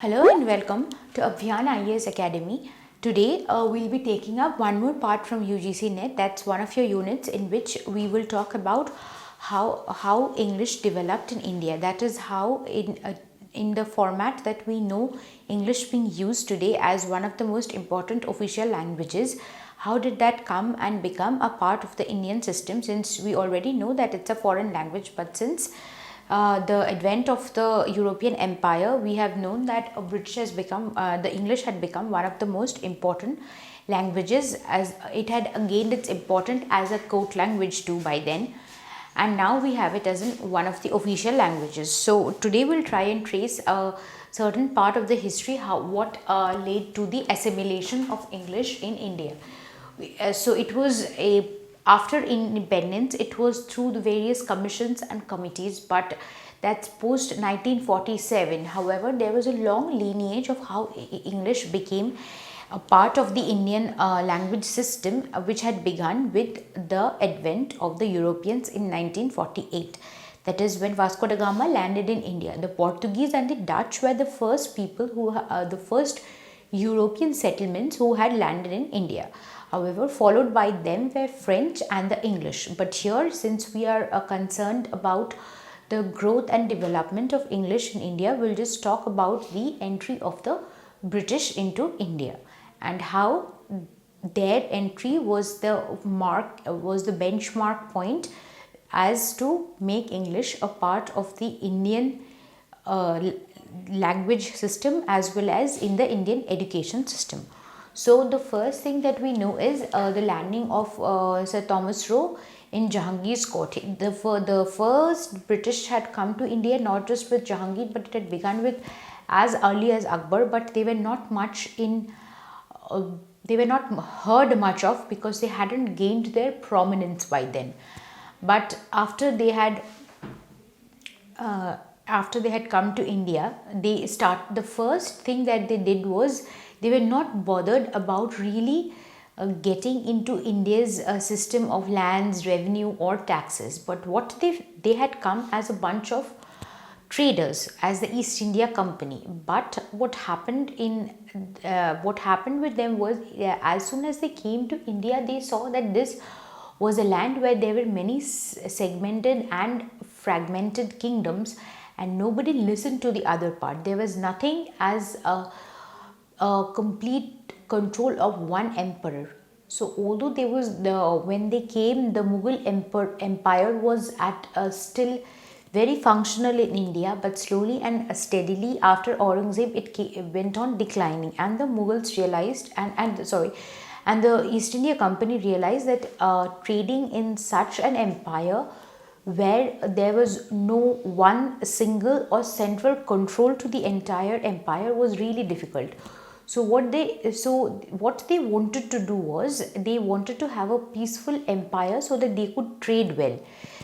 Hello and welcome to Avyan IAS Academy. Today we'll be taking up one more part from UGC NET. That's one of your units in which we will talk about how English developed in India. That is how in the format that we know English being used today as one of the most important official languages. How did that come and become a part of the Indian system, since we already know that it's a foreign language, but since the advent of the European Empire, we have known that the English had become one of the most important languages, as it had gained its importance as a court language too by then, and now we have it as one of the official languages. So today we'll try and trace a certain part of the history, what led to the assimilation of English in India. So it was after independence, it was through the various commissions and committees, but that's post 1947. However, there was a long lineage of how English became a part of the Indian language system, which had begun with the advent of the Europeans in 1948. That is when Vasco da Gama landed in India. The Portuguese and the Dutch were the first people the first European settlements who had landed in India. However, followed by them were French and the English. But here, since we are concerned about the growth and development of English in India, we'll just talk about the entry of the British into India and how their entry was the benchmark point as to make English a part of the Indian language system as well as in the Indian education system. So the first thing that we know is the landing of Sir Thomas Roe in Jahangir's court. The first British had come to India not just with Jahangir, but it had begun with as early as Akbar, but they were not heard much of because they hadn't gained their prominence by then. But after they had come to India, the first thing that they did was they were not bothered about really getting into India's system of lands, revenue or taxes. But what they had come as a bunch of traders, as the East India Company. But what happened with them was, as soon as they came to India, they saw that this was a land where there were many segmented and fragmented kingdoms, and nobody listened to the other part. There was nothing as a complete control of one emperor. So although when they came, the Mughal empire was at still very functional in India, but slowly and steadily after Aurangzeb it went on declining, and the Mughals realized and the East India Company realized that trading in such an empire where there was no one single or central control to the entire empire was really difficult. So what they wanted to do was they wanted to have a peaceful empire so that they could trade well.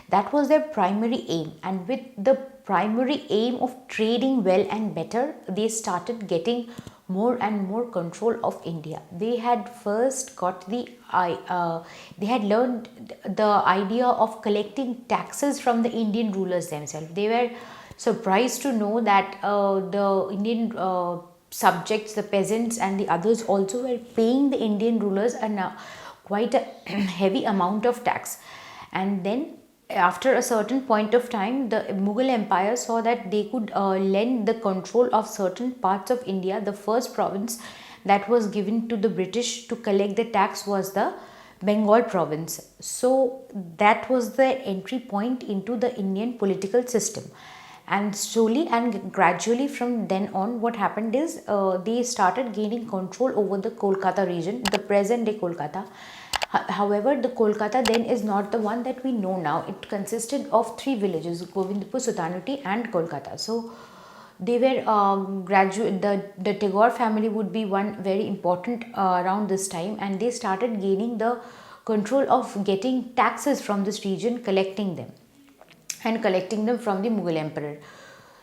That was their primary aim, and with the primary aim of trading well and better, they started getting more and more control of India. They had first got they had learned the idea of collecting taxes from the Indian rulers themselves. They were surprised to know that the Indian subjects, the peasants and the others also were paying the Indian rulers quite a heavy amount of tax. And then after a certain point of time, the Mughal Empire saw that they could lend the control of certain parts of India. The first province that was given to the British to collect the tax was the Bengal province. So that was the entry point into the Indian political system. And slowly and gradually from then on, what happened is they started gaining control over the Kolkata region, the present day Kolkata. However, the Kolkata then is not the one that we know now. It consisted of three villages, Govindpur, Sultanati and Kolkata. So they were the Tagore family would be one very important around this time, and they started gaining the control of getting taxes from this region, collecting them from the Mughal emperor.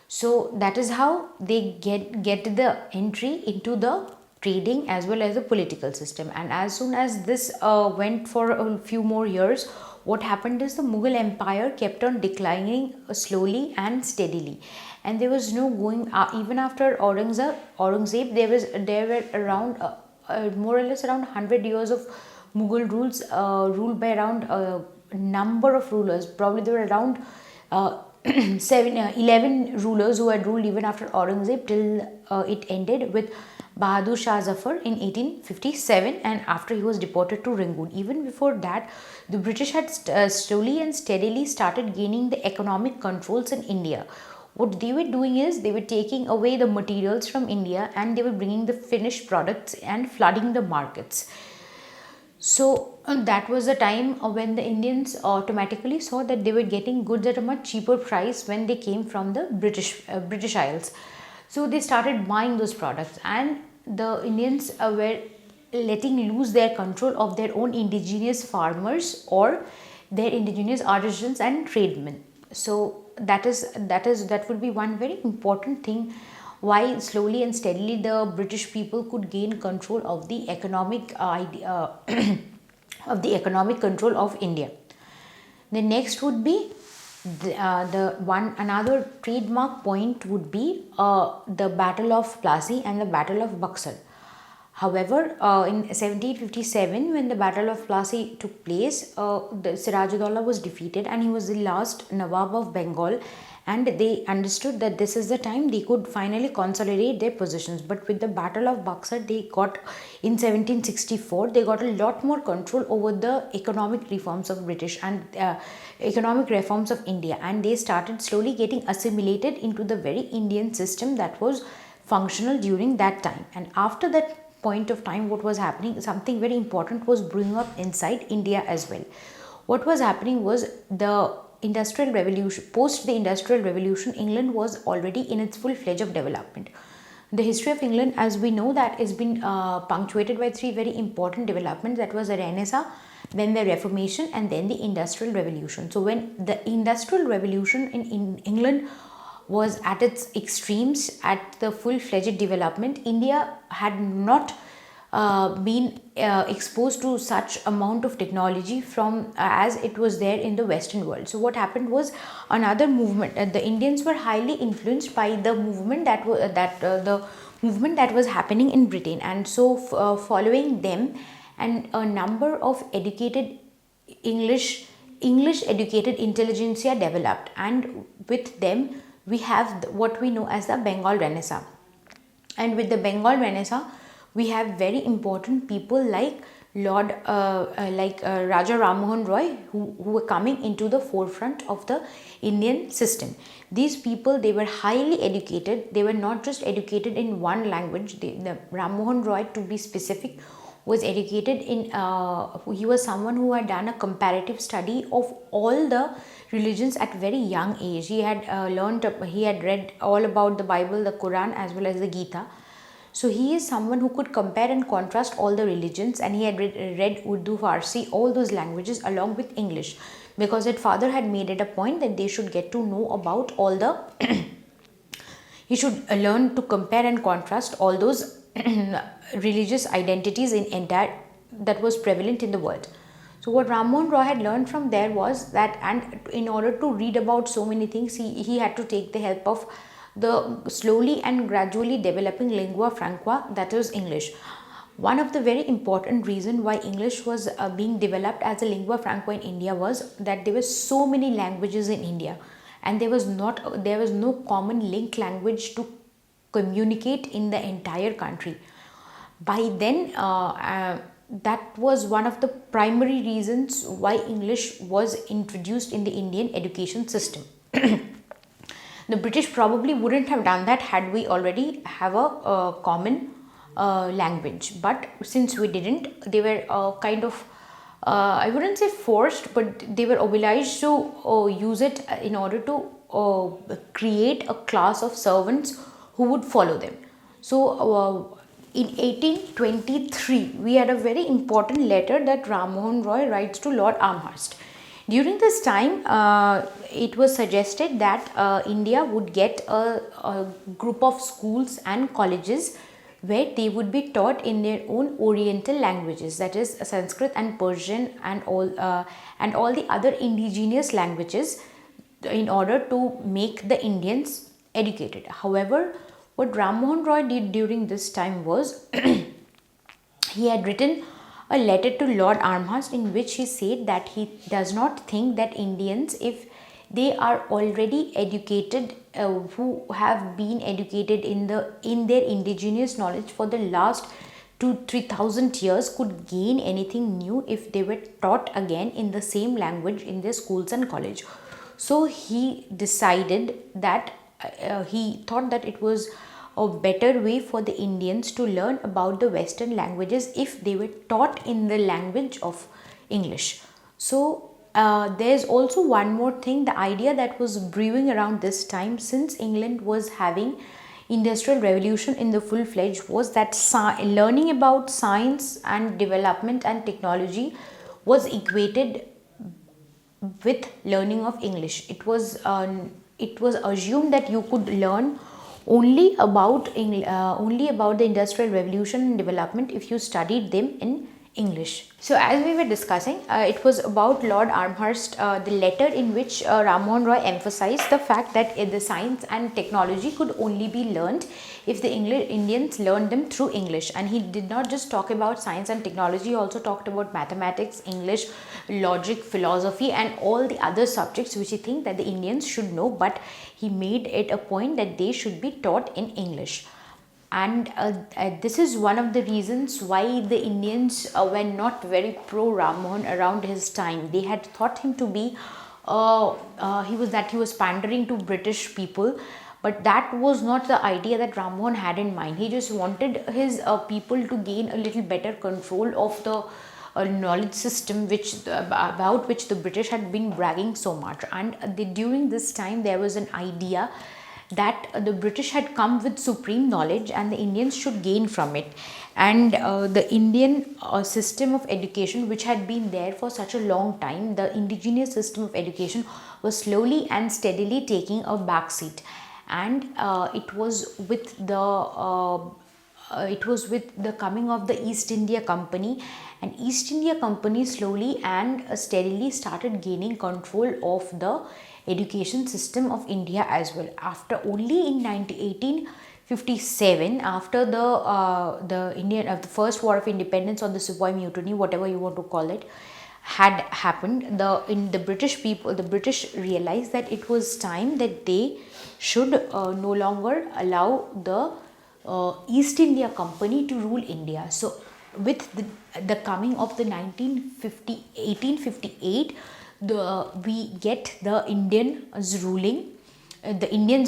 So that is how they get the entry into the trading as well as the political system. And as soon as this went for a few more years, what happened is the Mughal Empire kept on declining slowly and steadily, and there was no going. Even after Aurangzeb, there were around more or less around 100 years of Mughal rules, ruled by around number of rulers. Probably there were around 11 rulers who had ruled even after Aurangzeb till it ended with Bahadur Shah Zafar in 1857, and after he was deported to Rangoon. Even before that, the British had slowly and steadily started gaining the economic controls in India. What they were doing is they were taking away the materials from India and they were bringing the finished products and flooding the markets. So that was the time when the Indians automatically saw that they were getting goods at a much cheaper price when they came from the British Isles. So they started buying those products, and the Indians were letting loose their control of their own indigenous farmers or their indigenous artisans and tradesmen. So that would be one very important thing why slowly and steadily the British people could gain control of the economic idea of the economic control of India. The next would be another trademark point would be the Battle of Plassey and the Battle of Buxar. However, in 1757, when the Battle of Plassey took place, the Sirajuddaula was defeated and he was the last Nawab of Bengal, and they understood that this is the time they could finally consolidate their positions. But with the Battle of Buxar, they got in 1764, they got a lot more control over the economic reforms of British and economic reforms of India, and they started slowly getting assimilated into the very Indian system that was functional during that time. And after that point of time, what was happening, something very important was brewing up inside India as well. What was happening was the industrial revolution. Post the industrial revolution, England was already in its full fledged of development. The history of England, as we know, that has been punctuated by three very important developments. That was the Renaissance, then the Reformation, and then the industrial revolution. So when the industrial revolution in England was at its extremes, at the full-fledged development, India had not been exposed to such amount of technology from as it was there in the Western world. So what happened was another movement. The Indians were highly influenced by the movement the movement that was happening in Britain, and so following them, and a number of educated English educated intelligentsia developed, and with them we have what we know as the Bengal Renaissance. And with the Bengal Renaissance, we have very important people like Raja Ram Mohan Roy, who were coming into the forefront of the Indian system. These people, they were highly educated. They were not just educated in one language. The Ram Mohan Roy, to be specific, was educated in he was someone who had done a comparative study of all the religions at very young age. He had he had read all about the Bible, the Quran, as well as the Gita. So he is someone who could compare and contrast all the religions, and he had read Urdu, Farsi, all those languages along with English, because his father had made it a point that they should get to know about all the he should learn to compare and contrast all those religious identities in entire that was prevalent in the world. So what Ram Mohan Roy had learned from there was that, and in order to read about so many things, he had to take the help of the slowly and gradually developing lingua franca, that is English. One of the very important reason why English was being developed as a lingua franca in India was that there were so many languages in India, and there was no common link language to communicate in the entire country. By then, that was one of the primary reasons why English was introduced in the Indian education system. The British probably wouldn't have done that had we already have a common language. But since we didn't, they were kind of, I wouldn't say forced, but they were obliged to use it in order to create a class of servants who would follow them. So in 1823, we had a very important letter that Ram Mohan Roy writes to Lord Amherst. During this time, it was suggested that India would get a group of schools and colleges where they would be taught in their own Oriental languages, that is Sanskrit and Persian and all the other indigenous languages, in order to make the Indians educated. However, what Ram Mohan Roy did during this time was he had written a letter to Lord Armhurst in which he said that he does not think that Indians, if they are already educated, who have been educated in their indigenous knowledge for the last 2-3,000 years, could gain anything new if they were taught again in the same language in their schools and college. So he decided that he thought that it was a better way for the Indians to learn about the Western languages if they were taught in the language of English. So there's also one more thing, the idea that was brewing around this time, since England was having industrial revolution in the full-fledged, was that learning about science and development and technology was equated with learning of English. It was assumed that you could learn only about the industrial revolution and development if you studied them in English. So as we were discussing, it was about Lord Armhurst, the letter in which Ram Mohan Roy emphasized the fact that the science and technology could only be learned if the Indians learned them through English. And he did not just talk about science and technology, he also talked about mathematics, English, logic, philosophy and all the other subjects which he think that the Indians should know, but he made it a point that they should be taught in English. And this is one of the reasons why the Indians were not very pro Ram Mohan around his time. They had thought him to be he was pandering to British people, but that was not the idea that Ram Mohan had in mind. He just wanted his people to gain a little better control of the knowledge system about which the British had been bragging so much. And during this time there was an idea that the British had come with supreme knowledge and the Indians should gain from it. And the Indian system of education, which had been there for such a long time, the indigenous system of education, was slowly and steadily taking a backseat. And it was with the coming of the East India Company, and East India Company slowly and steadily started gaining control of the education system of India as well. After only in 1857, after the first war of independence or the Sepoy Mutiny, whatever you want to call it, had happened, the British realized that it was time that they should no longer allow the East India Company to rule India. So with the coming of the 1858, we get the Indians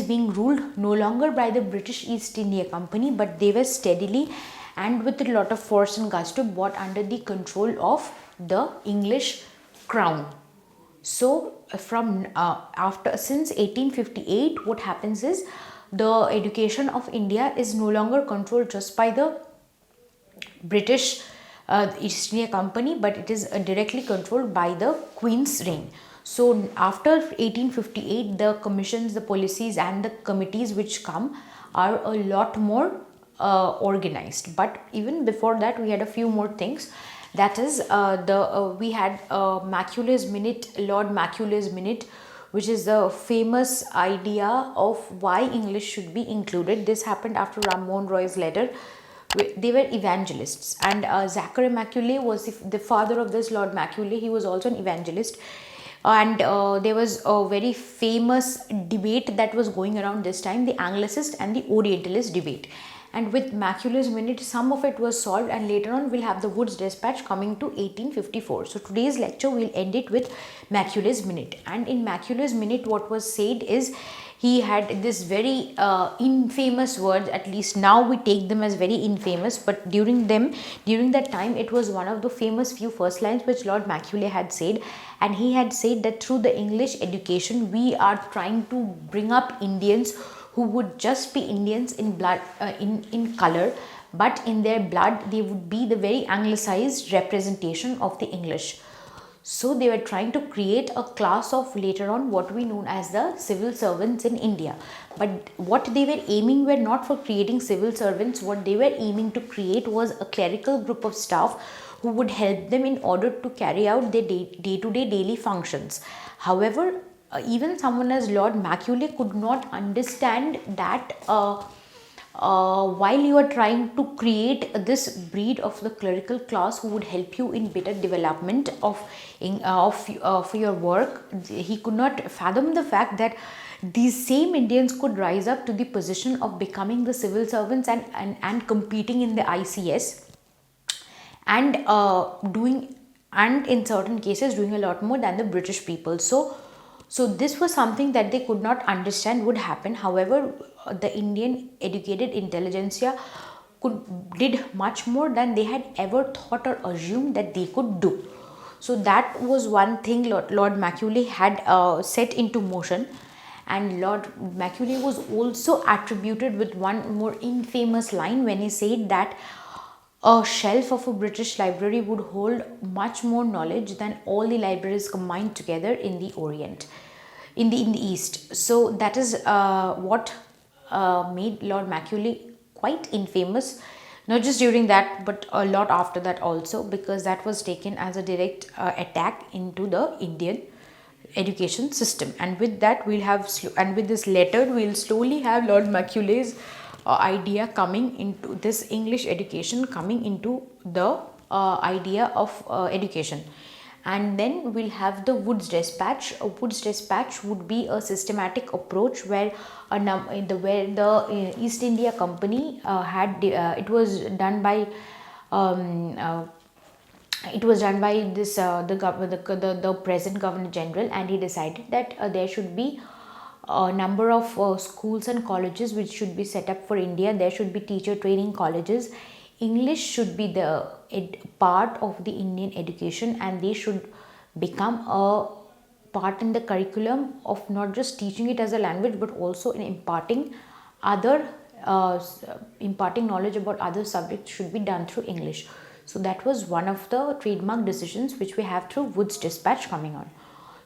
being ruled no longer by the British East India Company, but they were steadily and with a lot of force and gusto brought under the control of the English crown. So from since 1858, what happens is the education of India is no longer controlled just by the British East India Company, but it is directly controlled by the Queen's reign. So after 1858, the commissions, the policies and the committees which come are a lot more organized. But even before that, we had a few more things. That is, we had Macaulay's Minute, Lord Macaulay's Minute, which is the famous idea of why English should be included. This happened after Ram Mohan Roy's letter. They were evangelists, and Zachary Macaulay was the father of this Lord Macaulay. He was also an evangelist, and there was a very famous debate that was going around this time, the Anglicist and the Orientalist debate. And with Macaulay's Minute, some of it was solved, and later on we'll have the Wood's Despatch coming to 1854. So today's lecture we'll end it with Macaulay's Minute. And in Macaulay's Minute, what was said is, he had this very infamous words, at least now we take them as very infamous, but during that time, it was one of the famous few first lines which Lord Macaulay had said. And he had said that through the English education, we are trying to bring up Indians who would just be Indians in blood, in color, but in their blood they would be the very anglicized representation of the English. So they were trying to create a class of later on what we know as the civil servants in India. But what they were aiming were not for creating civil servants. What they were aiming to create was a clerical group of staff who would help them in order to carry out their day-to-day daily functions. However, even someone as Lord Macaulay could not understand that while you are trying to create this breed of the clerical class who would help you in better development of your work, he could not fathom the fact that these same Indians could rise up to the position of becoming the civil servants and competing in the ICS and doing, and in certain cases doing a lot more than the British people. So this was something that they could not understand would happen. However, the Indian educated intelligentsia did much more than they had ever thought or assumed that they could do. So that was one thing Lord Macaulay had set into motion. And Lord Macaulay was also attributed with one more infamous line when he said that a shelf of a British library would hold much more knowledge than all the libraries combined together in the Orient, in the East. So that is what made Lord Macaulay quite infamous, not just during that but a lot after that also, because that was taken as a direct attack into the Indian education system. And with that we'll have and with this letter we'll slowly have Lord Macaulay's idea coming into this English education, coming into the idea of education. And then we'll have the Wood's Despatch. Wood's Despatch would be a systematic approach where the East India Company it was done by this the present Governor General, and he decided that there should be a number of schools and colleges which should be set up for India. There should be teacher training colleges. English should be the part of the Indian education, and they should become a part in the curriculum of not just teaching it as a language but also in imparting knowledge about other subjects should be done through English. So that was one of the trademark decisions which we have through Wood's Dispatch coming on.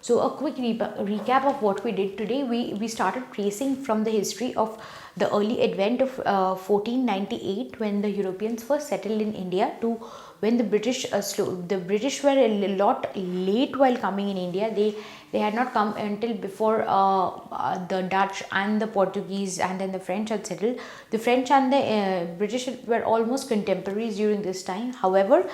So a quick recap of what we did today. We started tracing from the history of the early advent of 1498, when the Europeans first settled in India, to when the British were a lot late while coming in India. They had not come until before the Dutch and the Portuguese and then the French had settled. The French and the British were almost contemporaries during this time. However,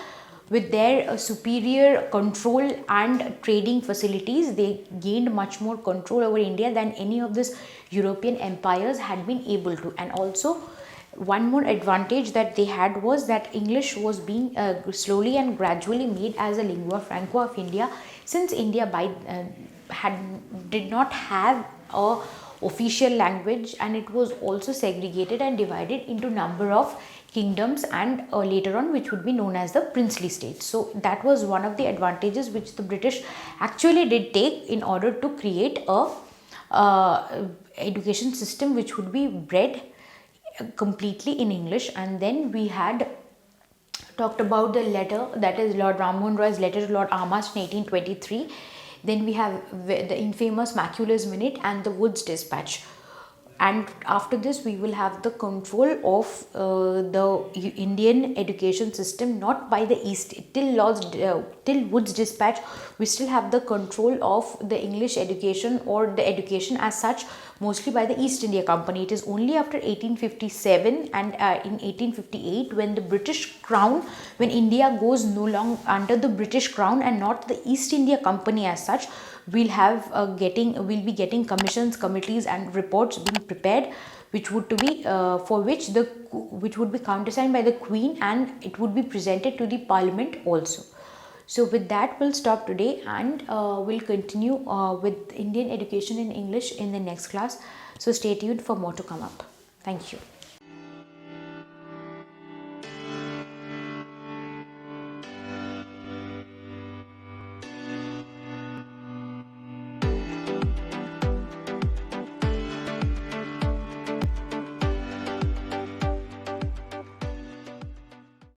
with their superior control and trading facilities, they gained much more control over India than any of these European empires had been able to. And also, one more advantage that they had was that English was being slowly and gradually made as a lingua franca of India, since India did not have a official language, and it was also segregated and divided into number of kingdoms, and later on which would be known as the princely states. So that was one of the advantages which the British actually did take in order to create a education system which would be bred completely in English. And then we had talked about the letter, that is Lord Rammohun Roy's letter to Lord Amas in 1823. Then we have the infamous Macaulay's Minute and the Wood's Dispatch. And after this we will have the control of the Indian education system, not by the East. Till Wood's Dispatch we still have the control of the English education, or the education as such, mostly by the East India Company. It is only after 1857 and in 1858 when the British Crown, when India goes no longer under the British Crown and not the East India Company as such, we'll be getting commissions, committees and reports being prepared, which would be countersigned by the Queen, and it would be presented to the Parliament also. So with that we'll stop today, and we'll continue with Indian education in English in the next class. So stay tuned for more to come up. Thank you.